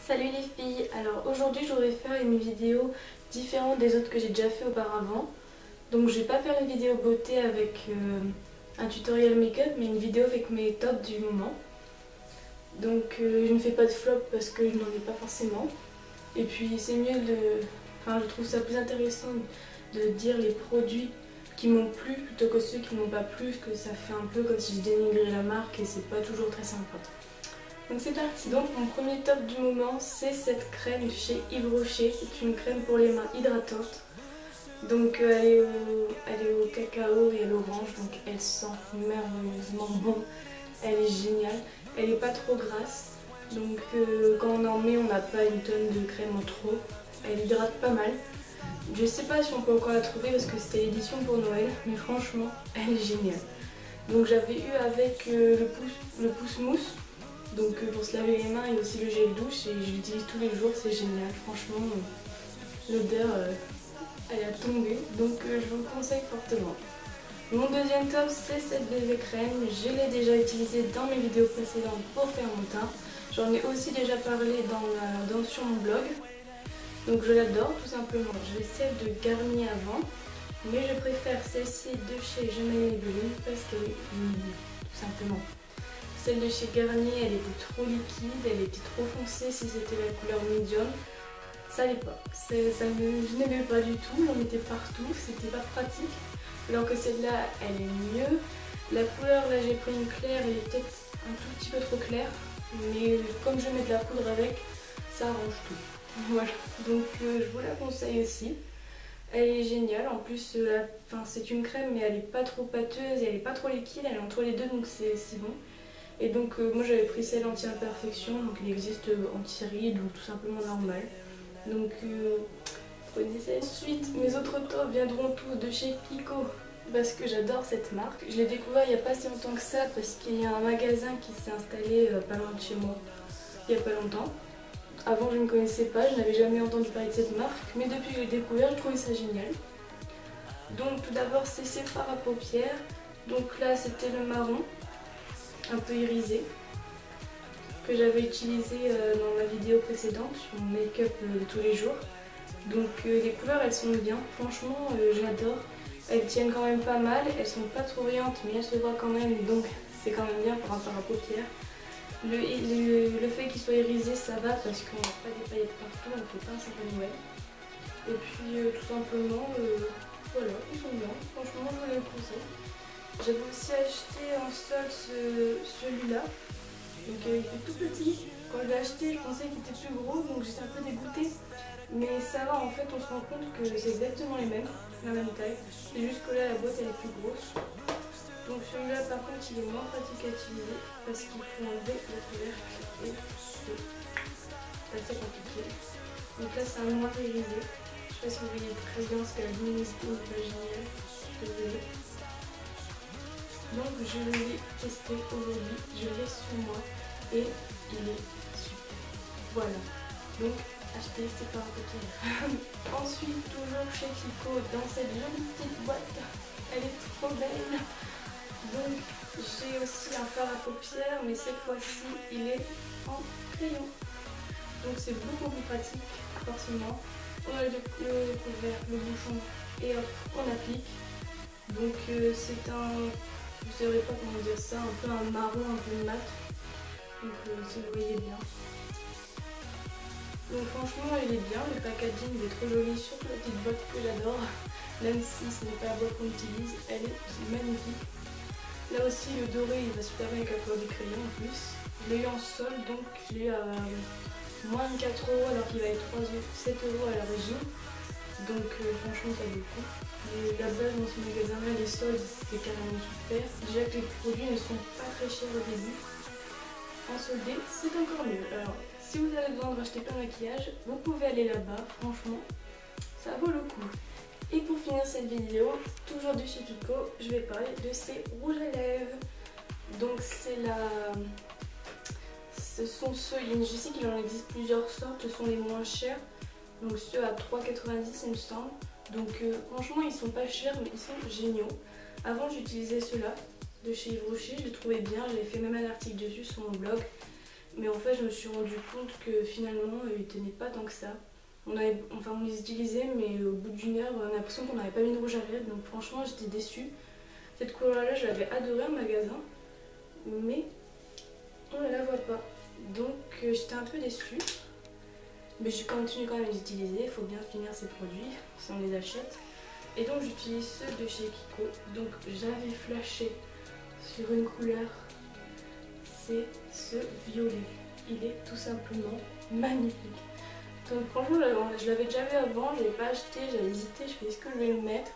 Salut les filles, alors aujourd'hui je voudrais faire une vidéo différente des autres que j'ai déjà fait auparavant. Donc je vais pas faire une vidéo beauté avec un tutoriel make-up, mais une vidéo avec mes tops du moment. Donc je ne fais pas de flop parce que je n'en ai pas forcément. Et puis c'est mieux de... Enfin je trouve ça plus intéressant de dire les produits qui m'ont plu plutôt que ceux qui m'ont pas plu, parce que ça fait un peu comme si je dénigrais la marque et c'est pas toujours très sympa. Donc c'est parti. Donc mon premier top du moment, c'est cette crème de chez Yves Rocher. C'est une crème pour les mains hydratante. Donc elle est au cacao et à l'orange, donc elle sent merveilleusement bon. Elle est géniale. Elle est pas trop grasse. Donc quand on en met, on n'a pas une tonne de crème en trop. Elle hydrate pas mal. Je sais pas si on peut encore la trouver parce que c'était l'édition pour Noël, mais franchement, elle est géniale. Donc j'avais eu avec le pouce mousse. Donc pour se laver les mains et aussi le gel douche, et je l'utilise tous les jours, c'est génial. Franchement, l'odeur, elle a tombé, donc je vous le conseille fortement. Mon deuxième top, c'est cette BB crème. Je l'ai déjà utilisée dans mes vidéos précédentes pour faire mon teint. J'en ai aussi déjà parlé sur mon blog. Donc je l'adore tout simplement. J'ai celle de Garnier avant, mais je préfère celle-ci de chez Je Marie Maybelline parce qu'elle est tout simplement. Celle de chez Garnier, elle était trop liquide, elle était trop foncée si c'était la couleur médium. Ça allait pas. Je n'aimais pas du tout, j'en mettais partout, c'était pas pratique. Alors que celle-là, elle est mieux. La couleur, là j'ai pris une claire, elle est peut-être un tout petit peu trop claire. Mais comme je mets de la poudre avec, ça arrange tout. Voilà, donc je vous la conseille aussi. Elle est géniale, en plus c'est une crème mais elle est pas trop pâteuse et elle est pas trop liquide, elle est entre les deux donc c'est bon. Et donc moi j'avais pris celle anti-imperfection, donc il existe anti-rides ou tout simplement normal. Donc prenez celle. Ensuite mes autres tops viendront tous de chez Kiko parce que j'adore cette marque. Je l'ai découvert il n'y a pas si longtemps que ça parce qu'il y a un magasin qui s'est installé pas loin de chez moi il n'y a pas longtemps. Avant je ne connaissais pas, je n'avais jamais entendu parler de cette marque, mais depuis que je l'ai découvert, je trouvais ça génial. Donc tout d'abord c'est ces fards à paupières. Donc là c'était le marron, un peu irisé, que j'avais utilisé dans ma vidéo précédente sur mon make-up de tous les jours. Donc les couleurs elles sont bien, franchement j'adore. Elles tiennent quand même pas mal, elles sont pas trop brillantes mais elles se voient quand même, donc c'est quand même bien pour un fard à paupières. Le fait qu'il soit irisé ça va parce qu'on n'a pas des paillettes partout, on ne fait pas un sapin de Noël. Et puis tout simplement, voilà, ils sont bien, franchement je vous les conseille. J'avais aussi acheté en solde celui-là, donc il fait tout petit. Quand je l'ai acheté je pensais qu'il était plus gros donc j'étais un peu dégoûtée. Mais ça va, en fait on se rend compte que c'est exactement la même taille. C'est juste que là la boîte elle est plus grosse. Donc celui-là par contre il est moins pratique à utiliser parce qu'il faut enlever le couvercle et c'est assez compliqué. Donc là c'est un noir irisé. Je sais pas si vous voyez très bien ce qu'elle a luminosité vaginale. Désolée. Donc je l'ai testé aujourd'hui, je l'ai sur moi et il est super. Voilà. Donc achetez ces fards à paupières. Ensuite toujours chez Kiko dans cette jolie petite boîte. Elle est trop belle. Donc j'ai aussi un fard à paupières mais cette fois-ci il est en crayon. Donc c'est beaucoup plus pratique forcément. On a le couvercle, le bouchon et hop on applique. Donc c'est un, je ne saurais pas comment dire ça, un peu un marron, un peu mat. Donc si vous voyez bien. Donc franchement il est bien, le packaging est trop joli sur la petite boîte que j'adore. Même si ce n'est pas la boîte qu'on utilise, elle est magnifique. Là aussi le doré il va super bien avec la couleur du crayon en plus. Je l'ai eu en solde donc je l'ai eu à moins de 4 € alors qu'il va être 7 € à l'origine. Donc franchement ça vaut le coup. Et la base dans ce magasin là, les soldes c'est carrément super. Déjà que les produits ne sont pas très chers au début. En soldé c'est encore mieux. Alors si vous avez besoin de racheter plein de maquillage, vous pouvez aller là-bas, franchement ça vaut le coup. Et pour finir cette vidéo, toujours de chez Kiko, je vais parler de ces rouges à lèvres. Donc ce sont ceux, je sais qu'il en existe plusieurs sortes, ce sont les moins chers. Donc ceux à 3,90 il me semble. Donc franchement ils sont pas chers mais ils sont géniaux. Avant j'utilisais ceux-là de chez Yves Rocher, je les trouvais bien, j'avais fait même un article dessus sur mon blog. Mais en fait je me suis rendu compte que finalement ils tenaient pas tant que ça. On les utilisait mais au bout d'une heure on a l'impression qu'on n'avait pas mis de rouge à lèvres, donc franchement j'étais déçue. Cette couleur là je l'avais adorée en magasin, mais on ne la voit pas. Donc j'étais un peu déçue. Mais je continue quand même à les utiliser, il faut bien finir ces produits si on les achète. Et donc j'utilise ceux de chez Kiko. Donc j'avais flashé sur une couleur, c'est ce violet. Il est tout simplement magnifique. Donc franchement je l'avais déjà vu avant, je l'avais pas acheté, j'avais hésité, je fais est-ce que je vais le mettre.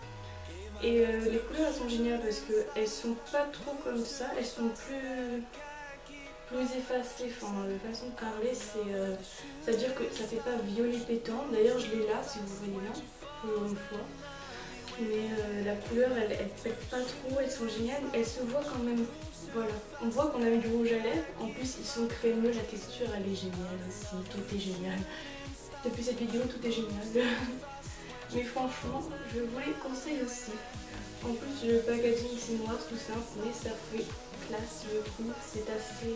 Et les couleurs elles sont géniales parce qu'elles sont pas trop comme ça, elles sont plus effacées, enfin de façon de parler, ça veut dire que ça fait pas violet pétant. D'ailleurs je l'ai là si vous voyez bien, pour une fois. Mais la couleur elle pète pas trop, elles sont géniales, elles se voient quand même. Voilà, on voit qu'on a mis du rouge à lèvres, en plus ils sont crémeux, la texture elle est géniale aussi, tout est génial. Depuis cette vidéo tout est génial. Mais franchement je vous les conseille aussi. En plus le packaging c'est noir tout simple, mais ça fait classe je trouve, c'est assez...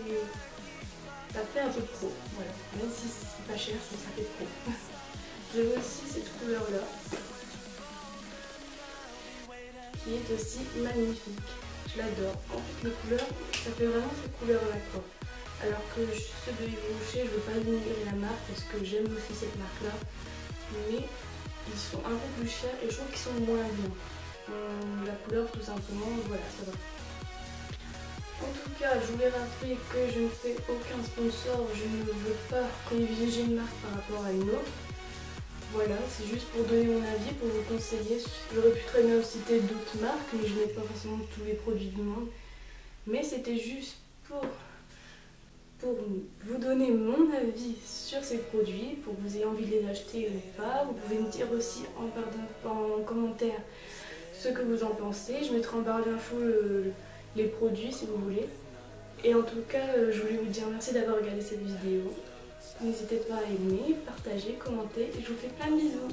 ça fait un peu pro, voilà. Même si c'est pas cher, ça fait pro. J'avais aussi cette couleur là, qui est aussi magnifique. Je l'adore. En fait les couleurs, ça fait vraiment ces couleurs là quoi. Alors que ceux de Yves Rocher, je veux pas dénigrer la marque parce que j'aime aussi cette marque là. Mais ils sont un peu plus chers et je trouve qu'ils sont moins bien. La couleur tout simplement, voilà, ça va. En tout cas, je voulais rappeler que je ne fais aucun sponsor, je ne veux pas privilégier une marque par rapport à une autre. Voilà, c'est juste pour donner mon avis, pour vous conseiller. J'aurais pu très bien citer d'autres marques, mais je n'ai pas forcément tous les produits du monde. Mais c'était juste pour vous donner mon avis sur ces produits, pour que vous ayez envie de les acheter ou pas. Vous pouvez me dire aussi en commentaire ce que vous en pensez. Je mettrai en barre d'infos les produits si vous voulez. Et en tout cas, je voulais vous dire merci d'avoir regardé cette vidéo. N'hésitez pas à aimer, partager, commenter et je vous fais plein de bisous.